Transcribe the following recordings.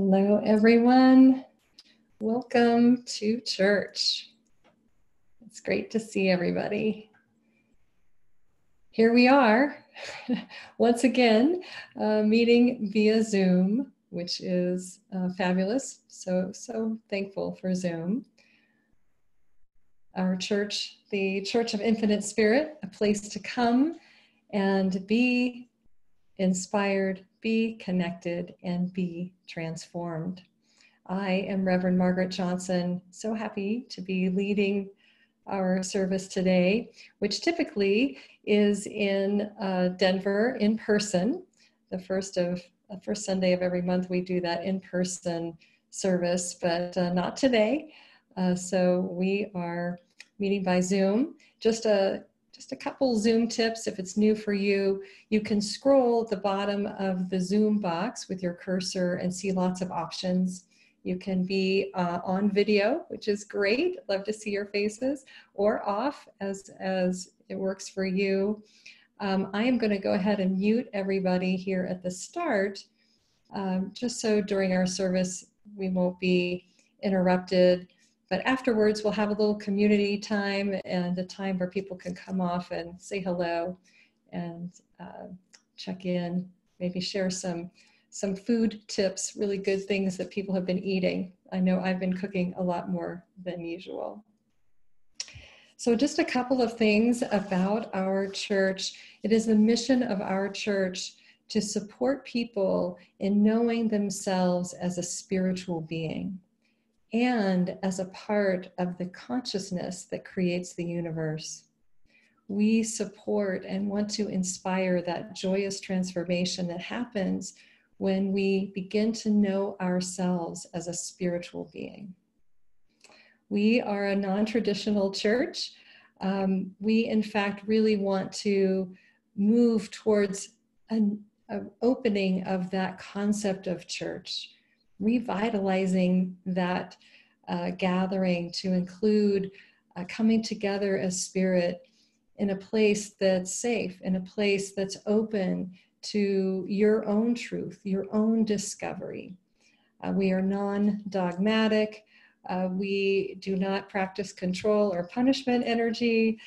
Hello, everyone. Welcome to church. It's great to see everybody. Here we are, once again, meeting via Zoom, which is fabulous. So thankful for Zoom. Our church, the Church of Infinite Spirit, a place to come and be inspired, be connected, and be transformed. I am Reverend Margaret Johnson, so happy to be leading our service today, which typically is in Denver in person. The first Sunday of every month we do that in-person service, but not today. So we are meeting by Zoom. Just a couple Zoom tips. If it's new for you, you can scroll at the bottom of the Zoom box with your cursor and see lots of options. You can be on video, which is great. Love to see your faces, or off as it works for you. I am going to go ahead and mute everybody here at the start, just so during our service we won't be interrupted. But afterwards, we'll have a little community time and a time where people can come off and say hello and check in, maybe share some food tips, really good things that people have been eating. I know I've been cooking a lot more than usual. So just a couple of things about our church. It is the mission of our church to support people in knowing themselves as a spiritual being and as a part of the consciousness that creates the universe. We support and want to inspire that joyous transformation that happens when we begin to know ourselves as a spiritual being. We are a non-traditional church. We, in fact, really want to move towards an opening of that concept of church, revitalizing that gathering to include coming together as spirit in a place that's safe, in a place that's open to your own truth, your own discovery. We are non-dogmatic. We do not practice control or punishment energy.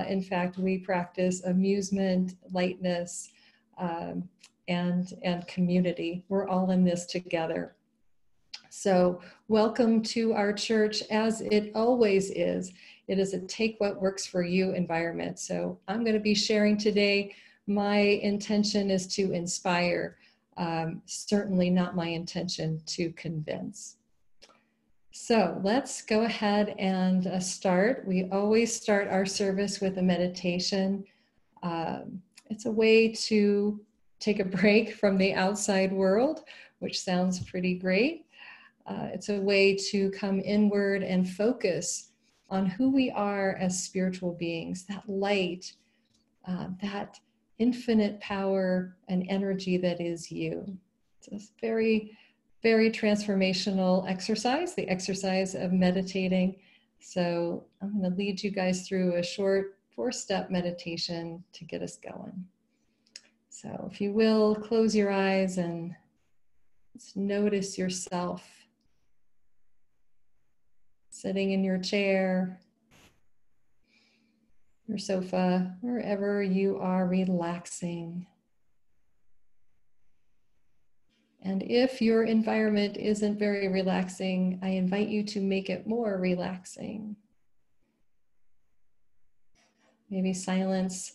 In fact, we practice amusement, lightness, and community. We're all in this together. So welcome to our church, as it always is. It is a take what works for you environment. So I'm going to be sharing today. My intention is to inspire, certainly not my intention to convince. So let's go ahead and start. We always start our service with a meditation. It's a way to take a break from the outside world, which sounds pretty great. It's a way to come inward and focus on who we are as spiritual beings, that light, that infinite power and energy that is you. It's a very, very transformational exercise, the exercise of meditating. So I'm going to lead you guys through a short 4-step meditation to get us going. So if you will, close your eyes and just notice yourself sitting in your chair, your sofa, wherever you are relaxing. And if your environment isn't very relaxing, I invite you to make it more relaxing. Maybe silence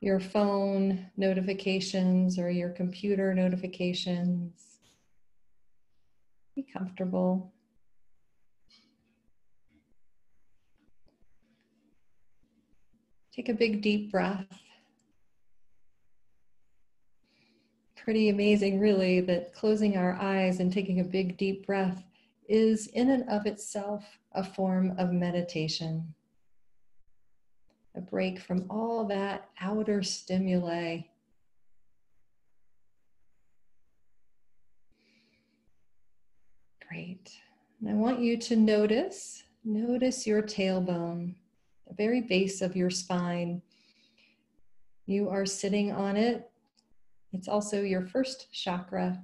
your phone notifications or your computer notifications. Be comfortable. Take a big deep breath. Pretty amazing, really, that closing our eyes and taking a big deep breath is in and of itself a form of meditation. A break from all that outer stimuli. Great. And I want you to notice your tailbone, the very base of your spine. You are sitting on it. It's also your first chakra.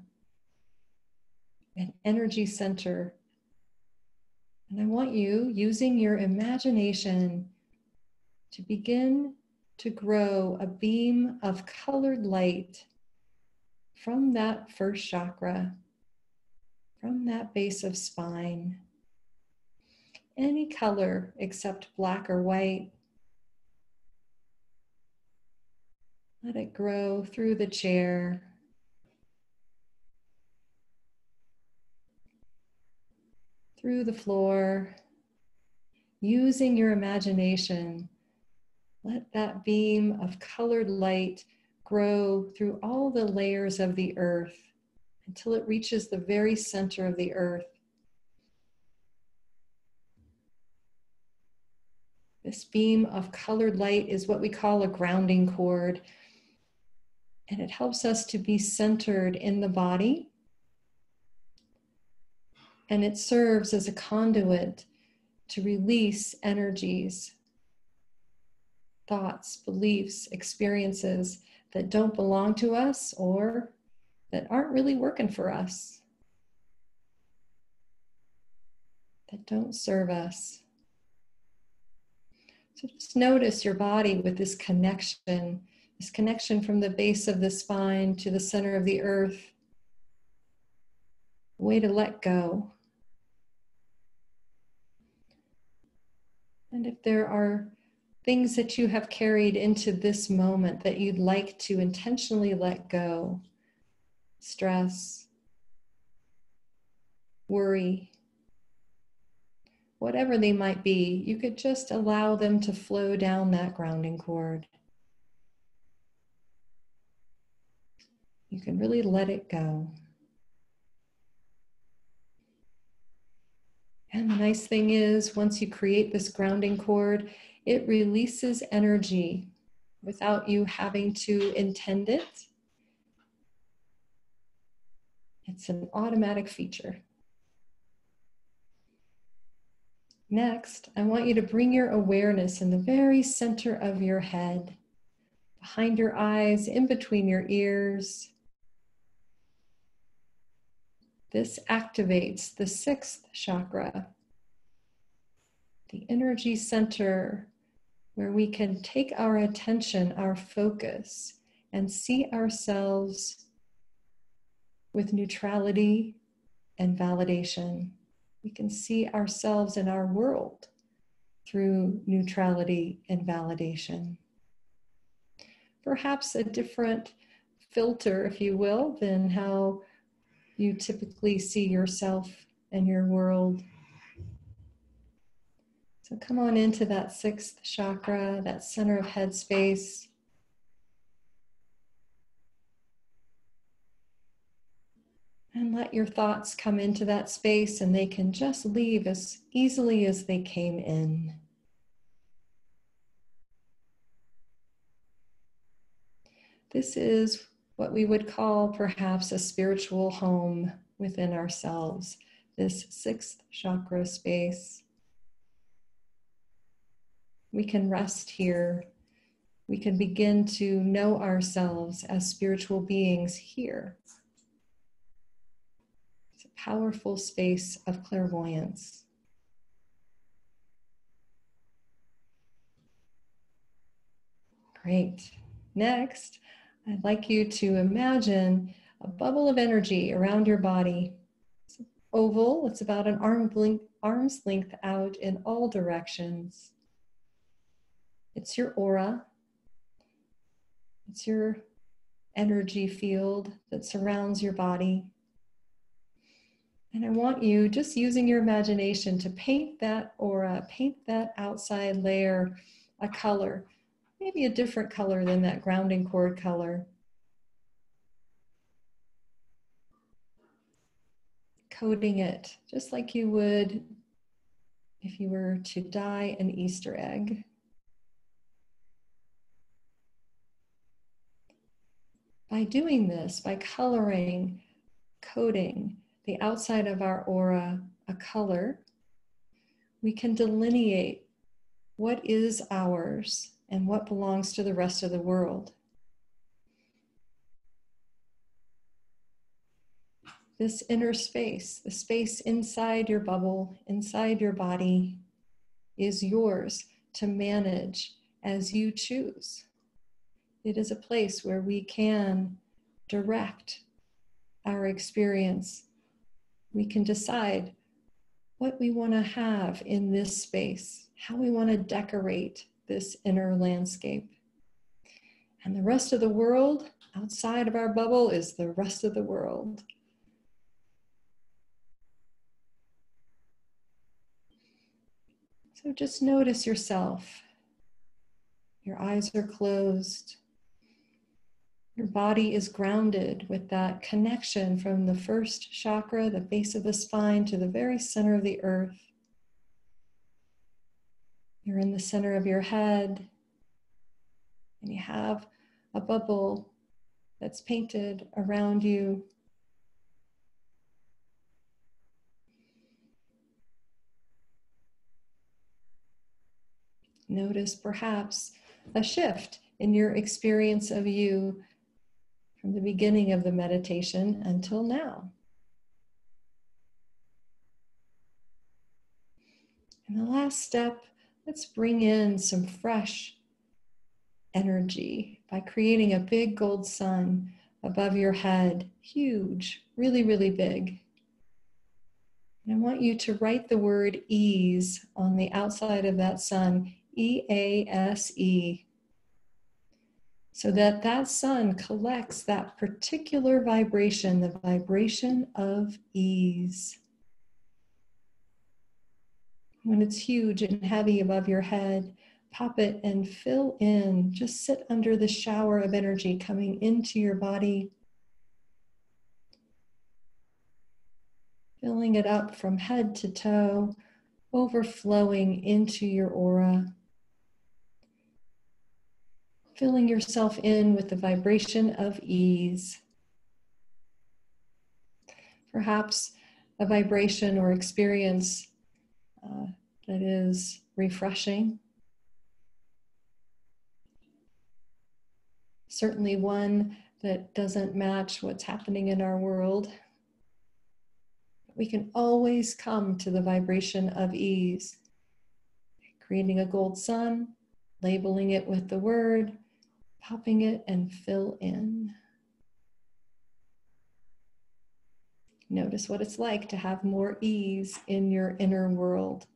an energy center. And I want you, using your imagination, to begin to grow a beam of colored light from that first chakra, from that base of spine. Any color except black or white. Let it grow through the chair, through the floor. Using your imagination, let that beam of colored light grow through all the layers of the earth until it reaches the very center of the earth. This beam of colored light is what we call a grounding cord, and it helps us to be centered in the body, and it serves as a conduit to release energies, thoughts, beliefs, experiences that don't belong to us or that aren't really working for us, that don't serve us. So just notice your body with this connection from the base of the spine to the center of the earth, a way to let go. And if there are things that you have carried into this moment that you'd like to intentionally let go, stress, worry, whatever they might be, you could just allow them to flow down that grounding cord. You can really let it go. And the nice thing is, once you create this grounding cord, it releases energy without you having to intend it. It's an automatic feature. Next, I want you to bring your awareness in the very center of your head, behind your eyes, in between your ears. This activates the sixth chakra, the energy center where we can take our attention, our focus, and see ourselves with neutrality and validation. We can see ourselves and our world through neutrality and validation. Perhaps a different filter, if you will, than how you typically see yourself and your world. So come on into that sixth chakra, that center of head space. And let your thoughts come into that space, and they can just leave as easily as they came in. This is what we would call perhaps a spiritual home within ourselves, this sixth chakra space. We can rest here. We can begin to know ourselves as spiritual beings here. It's a powerful space of clairvoyance. Great. Next, I'd like you to imagine a bubble of energy around your body. It's oval, it's about an arm's length out in all directions. It's your aura. It's your energy field that surrounds your body. And I want you, just using your imagination, to paint that aura, paint that outside layer a color, maybe a different color than that grounding cord color. Coating it just like you would if you were to dye an Easter egg. By doing this, by coloring, coating the outside of our aura a color, we can delineate what is ours and what belongs to the rest of the world. this inner space, the space inside your bubble, inside your body, is yours to manage as you choose. It is a place where we can direct our experience. We can decide what we want to have in this space, how we want to decorate this inner landscape. And the rest of the world outside of our bubble is the rest of the world. So just notice yourself. Your eyes are closed. Your body is grounded with that connection from the first chakra, the base of the spine, to the very center of the earth. You're in the center of your head, and you have a bubble that's painted around you. Notice perhaps a shift in your experience of you from the beginning of the meditation until now. And the last step, let's bring in some fresh energy by creating a big gold sun above your head, huge, really, really big. And I want you to write the word ease on the outside of that sun, E-A-S-E, so that that sun collects that particular vibration, the vibration of ease. When it's huge and heavy above your head, pop it and fill in. Just sit under the shower of energy coming into your body, filling it up from head to toe, overflowing into your aura. Filling yourself in with the vibration of ease. Perhaps a vibration or experience that is refreshing. Certainly one that doesn't match what's happening in our world. We can always come to the vibration of ease. Creating a gold sun, labeling it with the word, popping it and fill in. Notice what it's like to have more ease in your inner world.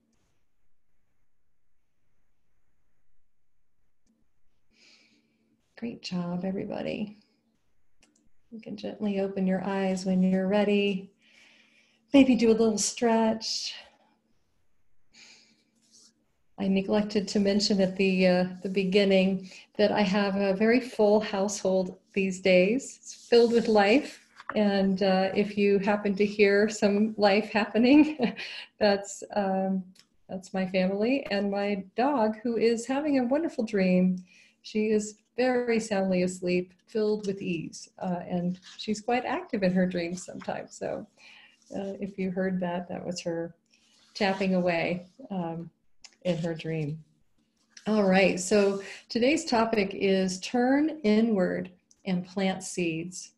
Great job, everybody. You can gently open your eyes when you're ready. Maybe do a little stretch. I neglected to mention at the beginning that I have a very full household these days. It's filled with life. And if you happen to hear some life happening, that's my family and my dog, who is having a wonderful dream. She is very soundly asleep, filled with ease. And she's quite active in her dreams sometimes. So if you heard that, that was her tapping away in her dream. All right, so today's topic is turn inward and plant seeds.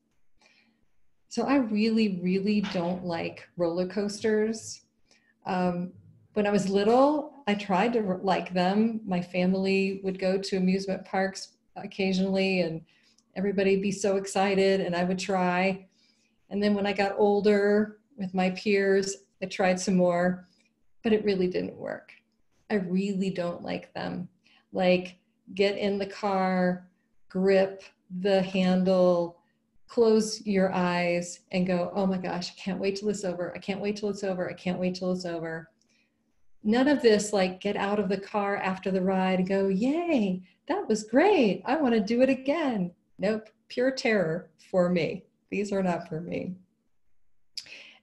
So I really, really don't like roller coasters. When I was little, I tried to like them. My family would go to amusement parks occasionally and everybody'd be so excited and I would try. And then when I got older with my peers, I tried some more, but it really didn't work. I really don't like them. Like, get in the car, grip the handle, close your eyes and go, oh my gosh, I can't wait till it's over. I can't wait till it's over. I can't wait till it's over. None of this, like, get out of the car after the ride and go, yay, that was great. I want to do it again. Nope, pure terror for me. These are not for me.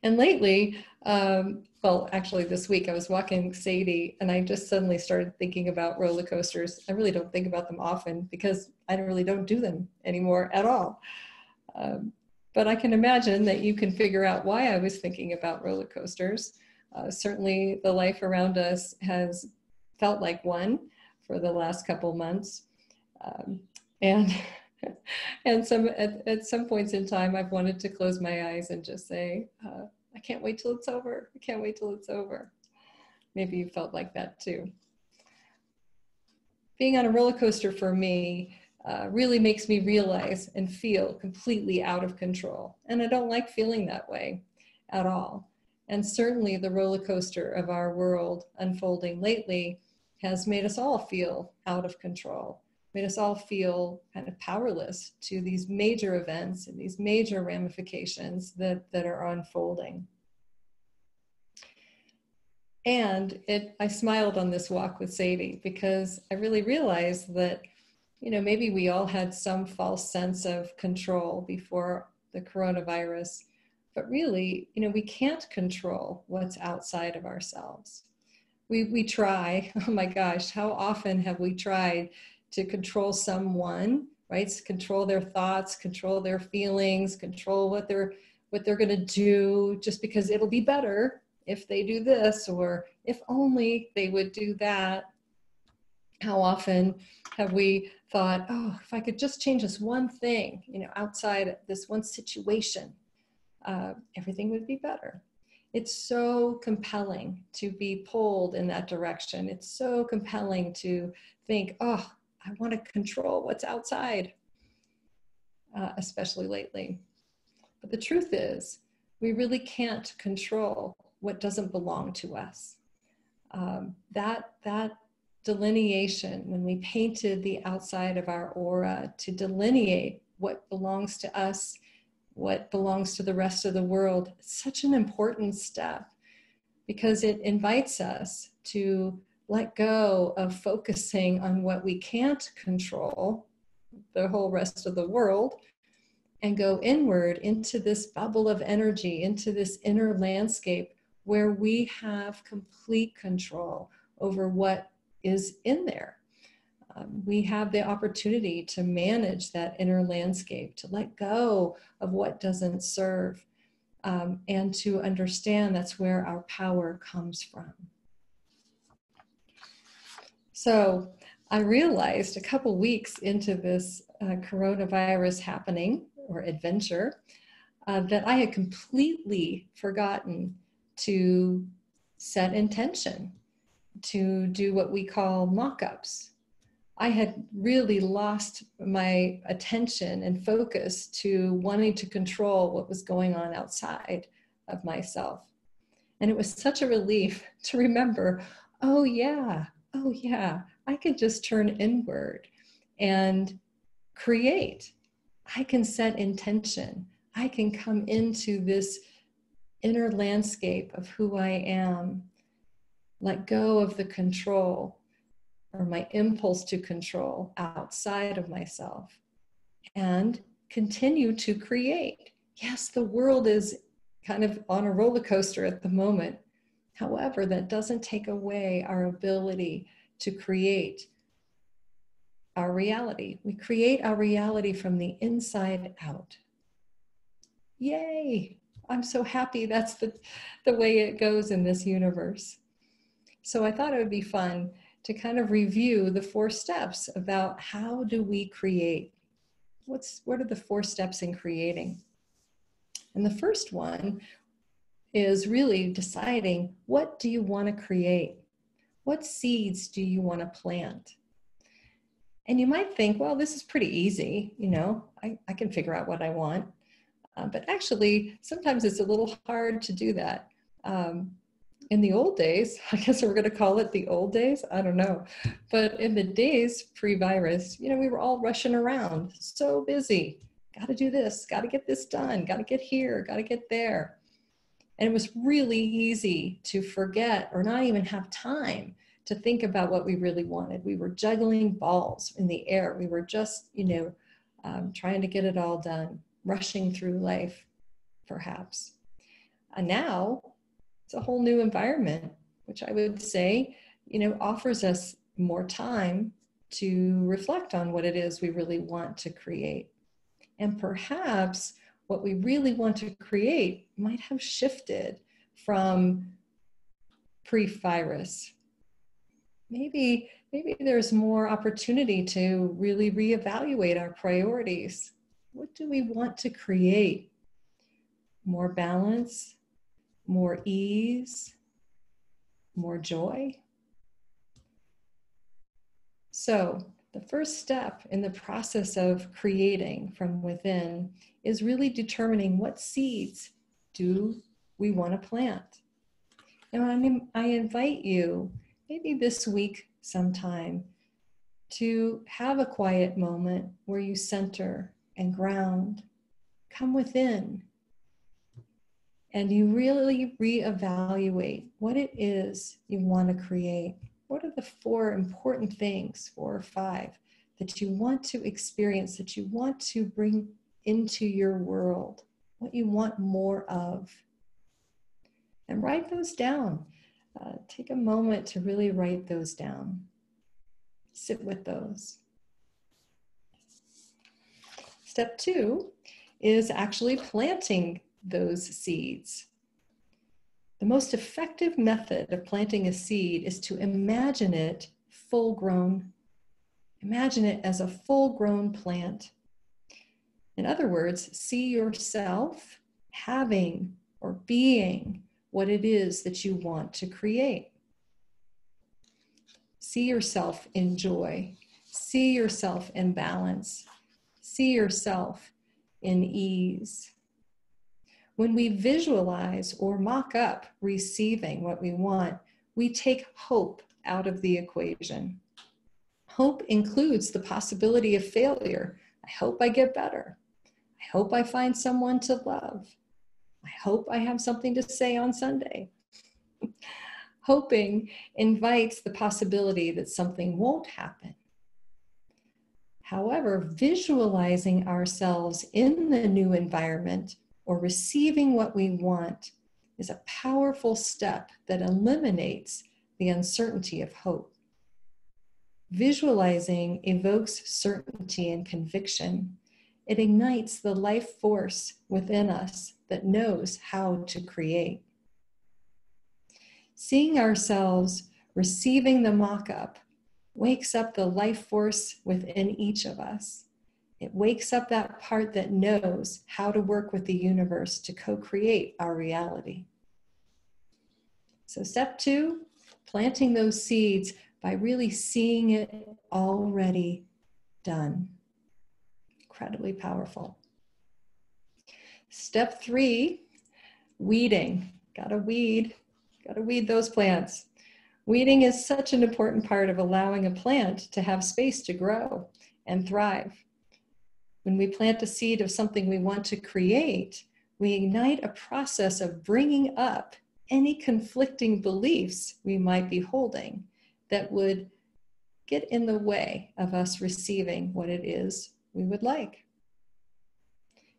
And lately, well, actually this week I was walking Sadie and I just suddenly started thinking about roller coasters. I really don't think about them often because I really don't do them anymore at all. But I can imagine that you can figure out why I was thinking about roller coasters. Certainly the life around us has felt like one for the last couple months. And And at some points in time, I've wanted to close my eyes and just say, I can't wait till it's over. I can't wait till it's over. Maybe you felt like that too. Being on a roller coaster for me really makes me realize and feel completely out of control. And I don't like feeling that way at all. And certainly the roller coaster of our world unfolding lately has made us all feel out of control, made us all feel kind of powerless to these major events and these major ramifications that are unfolding. And I smiled on this walk with Sadie because I really realized that, maybe we all had some false sense of control before the coronavirus, but really, we can't control what's outside of ourselves. We try, oh my gosh, how often have we tried to control someone, right? Control their thoughts, control their feelings, control what they're going to do just because it'll be better if they do this, or if only they would do that. How often have we thought, oh, if I could just change this one thing, outside this one situation, everything would be better. It's so compelling to be pulled in that direction. It's so compelling to think, oh, I want to control what's outside, especially lately. But the truth is, we really can't control what doesn't belong to us. That delineation, when we painted the outside of our aura to delineate what belongs to us, what belongs to the rest of the world, it's such an important step because it invites us to let go of focusing on what we can't control, the whole rest of the world, and go inward into this bubble of energy, into this inner landscape where we have complete control over what is in there. We have the opportunity to manage that inner landscape, to let go of what doesn't serve, and to understand that's where our power comes from. So I realized a couple weeks into this coronavirus happening or adventure that I had completely forgotten to set intention, to do what we call mock-ups. I had really lost my attention and focus to wanting to control what was going on outside of myself. And it was such a relief to remember, oh yeah, I can just turn inward and create. I can set intention. I can come into this inner landscape of who I am, let go of the control or my impulse to control outside of myself, and continue to create. Yes, the world is kind of on a roller coaster at the moment. However, that doesn't take away our ability to create our reality. We create our reality from the inside out. Yay! I'm so happy that's the way it goes in this universe. So I thought it would be fun to kind of review the 4 steps about how do we create? What are the 4 steps in creating? And the first one is really deciding, what do you want to create? What seeds do you want to plant? And you might think, well, this is pretty easy. I can figure out what I want. But actually, sometimes it's a little hard to do that. In the old days, I guess we're going to call it the old days, I don't know. But in the days pre-virus, we were all rushing around, so busy. Got to do this, got to get this done, got to get here, got to get there. And it was really easy to forget or not even have time to think about what we really wanted. We were juggling balls in the air. We were just, trying to get it all done, rushing through life, perhaps. And now, it's a whole new environment, which I would say, offers us more time to reflect on what it is we really want to create. And perhaps what we really want to create might have shifted from pre-virus. maybe there's more opportunity to really reevaluate our priorities. What do we want to create? More balance, more ease, more joy? So the first step in the process of creating from within is really determining what seeds do we want to plant. And I invite you, maybe this week sometime, to have a quiet moment where you center and ground, come within, and you really reevaluate what it is you want to create. What are the 4 important things, 4 or 5, that you want to experience, that you want to bring into your world, what you want more of? And write those down. Take a moment to really write those down. Sit with those. Step 2 is actually planting those seeds. The most effective method of planting a seed is to imagine it full grown. Imagine it as a full-grown plant. In other words, see yourself having or being what it is that you want to create. See yourself in joy. See yourself in balance. See yourself in ease. When we visualize or mock up receiving what we want, we take hope out of the equation. Hope includes the possibility of failure. I hope I get better. I hope I find someone to love. I hope I have something to say on Sunday. Hoping invites the possibility that something won't happen. However, visualizing ourselves in the new environment or receiving what we want is a powerful step that eliminates the uncertainty of hope. Visualizing evokes certainty and conviction. It ignites the life force within us that knows how to create. Seeing ourselves receiving the mock-up wakes up the life force within each of us. It wakes up that part that knows how to work with the universe to co-create our reality. So step 2, planting those seeds by really seeing it already done. Incredibly powerful. Step 3, weeding. Gotta weed those plants. Weeding is such an important part of allowing a plant to have space to grow and thrive. When we plant a seed of something we want to create, we ignite a process of bringing up any conflicting beliefs we might be holding that would get in the way of us receiving what it is we would like.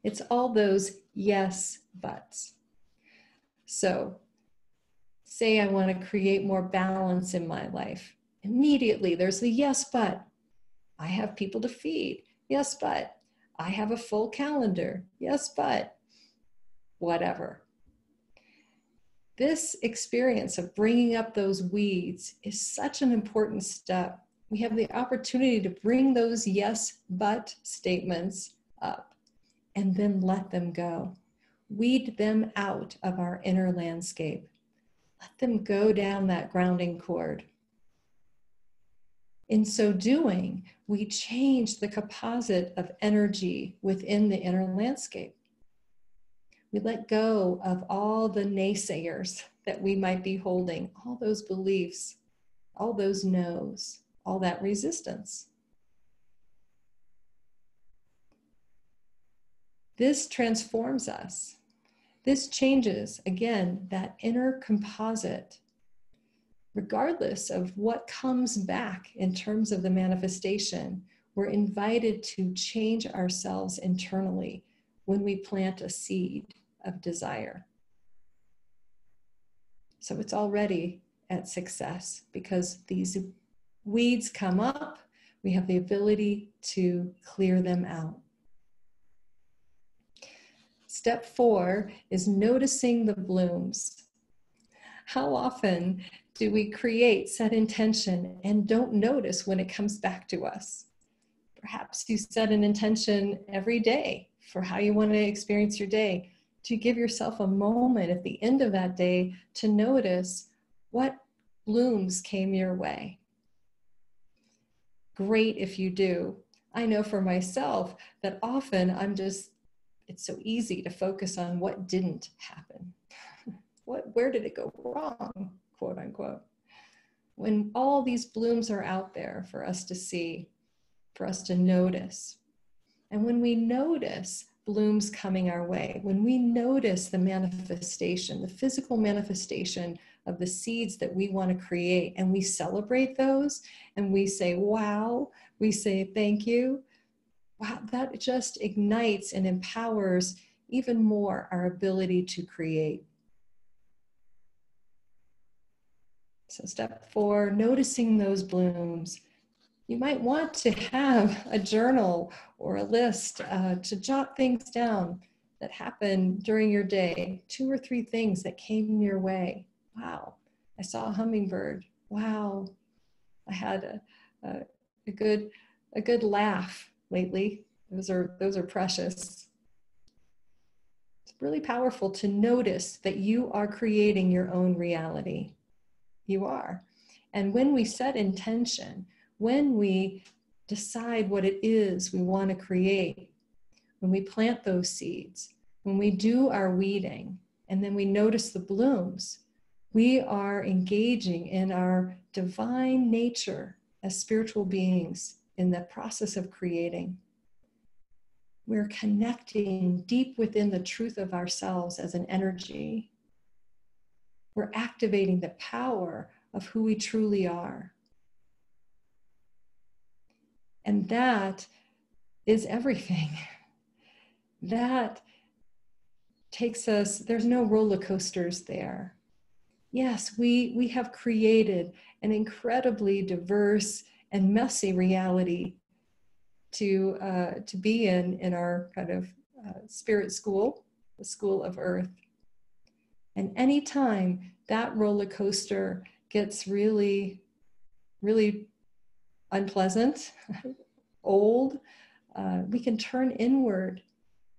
It's all those yes buts. So, say I want to create more balance in my life. Immediately there's the yes, but I have people to feed. Yes, but I have a full calendar. Yes, but whatever. This experience of bringing up those weeds is such an important step. We have the opportunity to bring those yes, but statements up and then let them go. Weed them out of our inner landscape. Let them go down that grounding cord. In so doing, we change the composite of energy within the inner landscape. We let go of all the naysayers that we might be holding, all those beliefs, all those no's, all that resistance. This transforms us. This changes, again, that inner composite. Regardless of what comes back in terms of the manifestation, we're invited to change ourselves internally when we plant a seed of desire. So it's already at success because these weeds come up, we have the ability to clear them out. Step 4 is noticing the blooms. How often Do we create, set intention, and don't notice when it comes back to us? Perhaps you set an intention every day for how you want to experience your day. To give yourself a moment at the end of that day to notice what blooms came your way. Great if you do. I know for myself that often it's so easy to focus on what didn't happen. Where did it go wrong, quote unquote? When all these blooms are out there for us to see, for us to notice. And when we notice blooms coming our way, when we notice the manifestation, the physical manifestation of the seeds that we want to create, and we celebrate those, and we say, wow, we say thank you, wow, that just ignites and empowers even more our ability to create. So step 4, noticing those blooms. You might want to have a journal or a list to jot things down that happened during your day. 2 or 3 things that came your way. Wow, I saw a hummingbird. Wow, I had a good laugh lately. Those are precious. It's really powerful to notice that you are creating your own reality. You are. And when we set intention, when we decide what it is we want to create, when we plant those seeds, when we do our weeding, and then we notice the blooms, we are engaging in our divine nature as spiritual beings in the process of creating. We're connecting deep within the truth of ourselves as an energy. We're activating the power of who we truly are. And that is everything. That takes us, there's no roller coasters there. Yes, we have created an incredibly diverse and messy reality to be in our kind of spirit school, the school of Earth. And anytime that roller coaster gets really, really unpleasant, old, we can turn inward,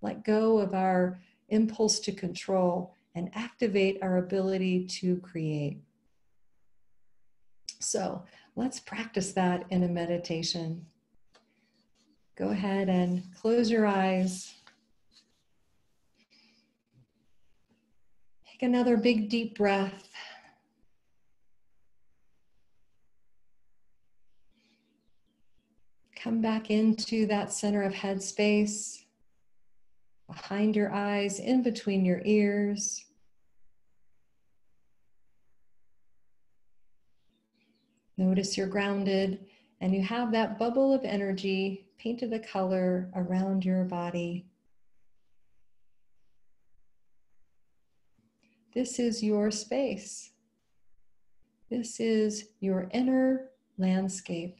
let go of our impulse to control, and activate our ability to create. So let's practice that in a meditation. Go ahead and close your eyes. Take another big, deep breath. Come back into that center of head space, behind your eyes, in between your ears. Notice you're grounded and you have that bubble of energy painted a color around your body. This is your space. This is your inner landscape.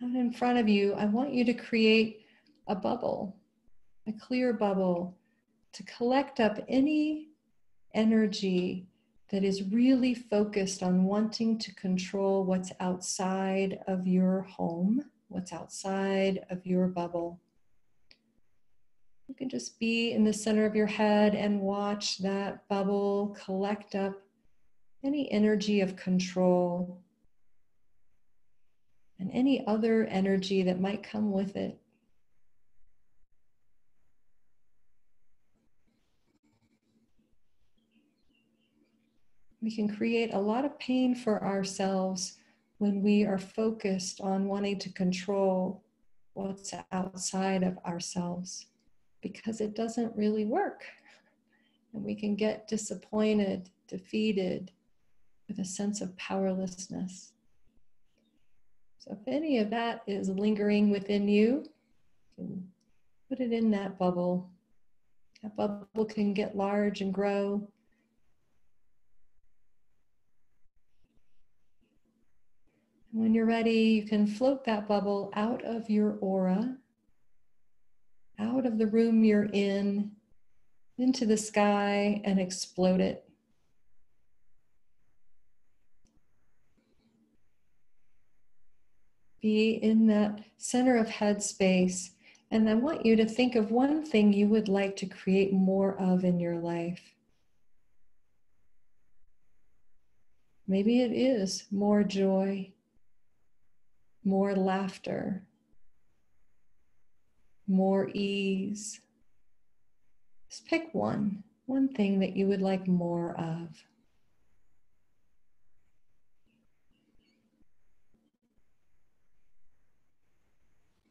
Out in front of you, I want you to create a bubble, a clear bubble, to collect up any energy that is really focused on wanting to control what's outside of your home, what's outside of your bubble. You can just be in the center of your head and watch that bubble collect up any energy of control and any other energy that might come with it. We can create a lot of pain for ourselves when we are focused on wanting to control what's outside of ourselves, because it doesn't really work. And we can get disappointed, defeated, with a sense of powerlessness. So if any of that is lingering within you, you can put it in that bubble. That bubble can get large and grow. When you're ready, you can float that bubble out of your aura, out of the room you're in, into the sky, and explode it. Be in that center of headspace. And I want you to think of one thing you would like to create more of in your life. Maybe it is more joy, more laughter, more ease. Just pick one thing that you would like more of.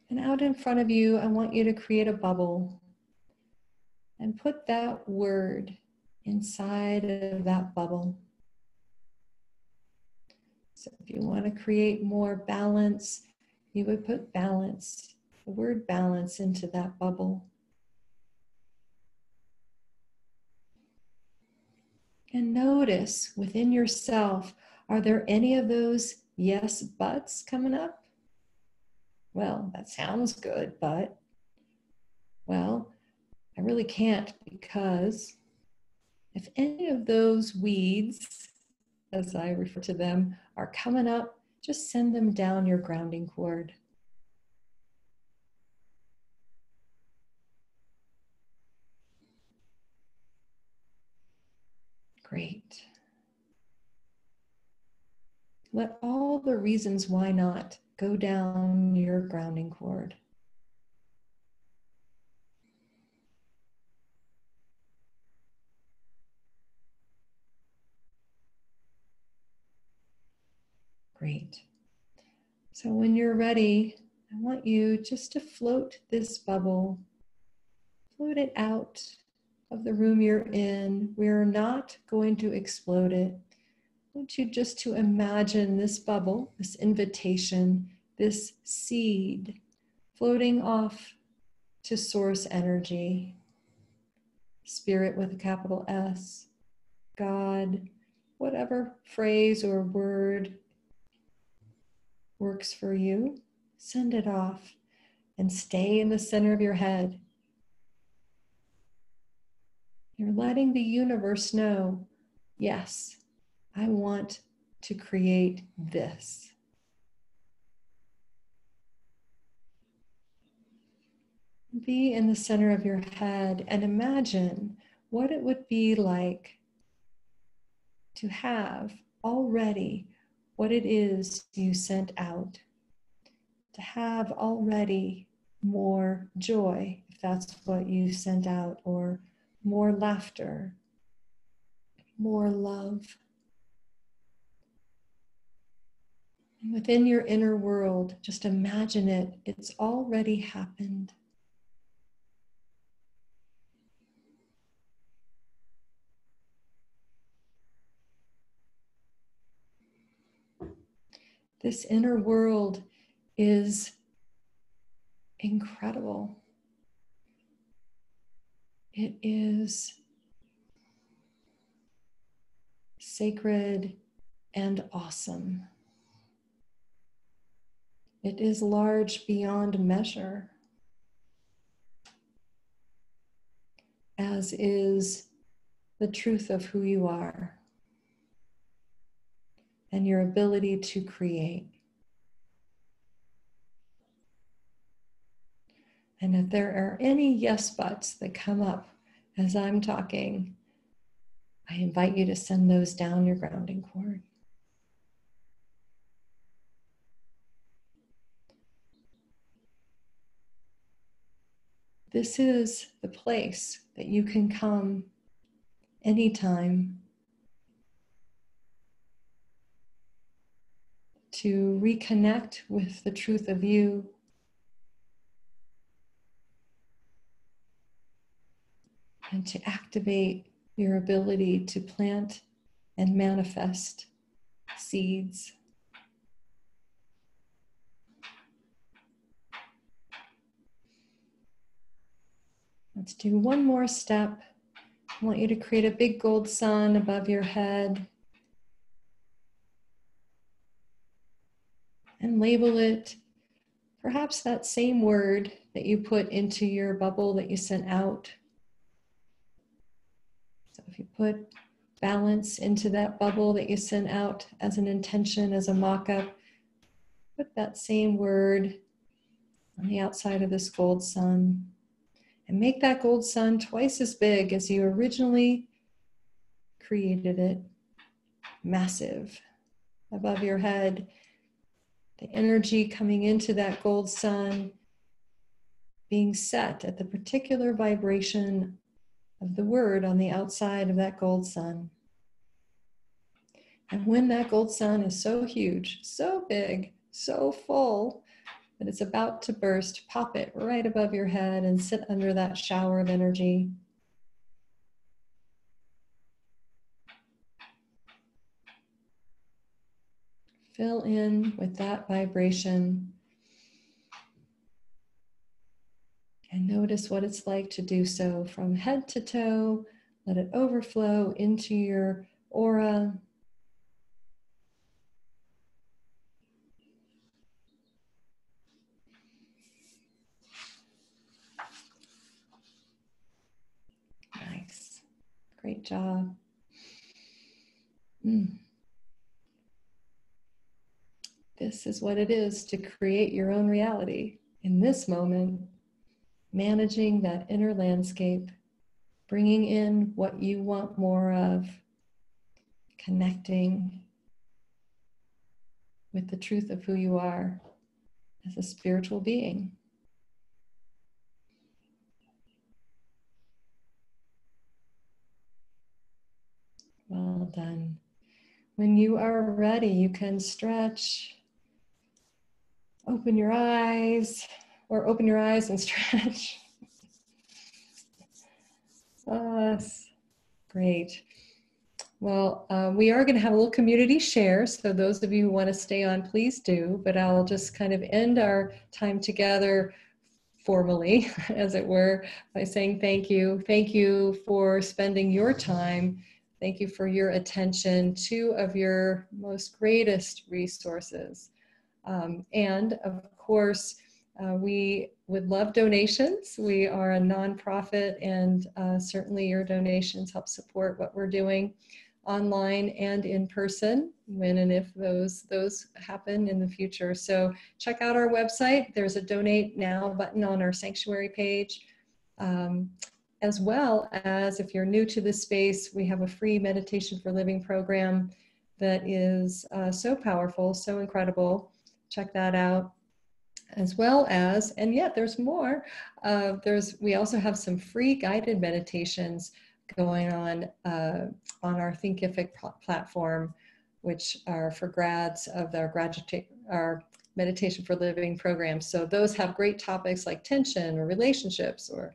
And out in front of you, I want you to create a bubble and put that word inside of that bubble. So if you want to create more balance, you would put balance, the word balance, into that bubble. And notice within yourself, are there any of those yes buts coming up? Well, that sounds good, but, well, I really can't, because if any of those weeds, as I refer to them, are coming up, just send them down your grounding cord. Great. Let all the reasons why not go down your grounding cord. Great. So when you're ready, I want you just to float this bubble, float it out of the room you're in. We're not going to explode it. I want you just to imagine this bubble, this invitation, this seed floating off to source energy, spirit with a capital S, God, whatever phrase or word works for you, send it off and stay in the center of your head. You're letting the universe know, yes, I want to create this. Be in the center of your head and imagine what it would be like to have already what it is you sent out, to have already more joy, if that's what you sent out, or more laughter, more love. And within your inner world, just imagine it, it's already happened. This inner world is incredible. It is sacred and awesome. It is large beyond measure, as is the truth of who you are and your ability to create. And if there are any yes buts that come up as I'm talking, I invite you to send those down your grounding cord. This is the place that you can come anytime to reconnect with the truth of you, and to activate your ability to plant and manifest seeds. Let's do one more step. I want you to create a big gold sun above your head and label it perhaps that same word that you put into your bubble that you sent out. So if you put balance into that bubble that you sent out as an intention, as a mock-up, put that same word on the outside of this gold sun and make that gold sun twice as big as you originally created it, massive, above your head. The energy coming into that gold sun being set at the particular vibration of the word on the outside of that gold sun. And when that gold sun is so huge, so big, so full, that it's about to burst, pop it right above your head and sit under that shower of energy. Fill in with that vibration and notice what it's like to do so from head to toe. Let it overflow into your aura. Nice. Great job. This is what it is to create your own reality in this moment, managing that inner landscape, bringing in what you want more of, connecting with the truth of who you are as a spiritual being. Well done. When you are ready, you can stretch. Open your eyes, or open your eyes and stretch. Great. Well, we are going to have a little community share, so those of you who want to stay on, please do, but I'll just kind of end our time together formally, as it were, by saying thank you. Thank you for spending your time. Thank you for your attention, two of your most greatest resources. And of course, we would love donations. We are a nonprofit, and certainly your donations help support what we're doing online and in person when and if those happen in the future. So check out our website. There's a donate now button on our sanctuary page. As well as if you're new to this space, we have a free meditation for living program that is so powerful, so incredible. Check that out. As well as, and yet there's more, we also have some free guided meditations going on our Thinkific platform, which are for grads of our Meditation for Living program. So those have great topics like tension or relationships, or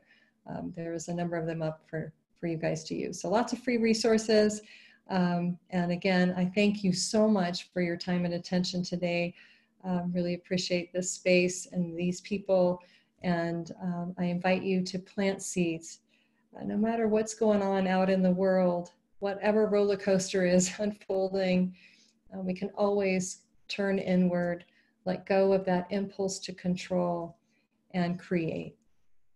there's a number of them up for you guys to use. So lots of free resources. And again, I thank you so much for your time and attention today. Really appreciate this space and these people. And I invite you to plant seeds. No matter what's going on out in the world, whatever roller coaster is unfolding, we can always turn inward, let go of that impulse to control, and create.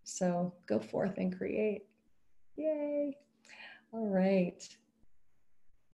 So go forth and create. Yay. All right.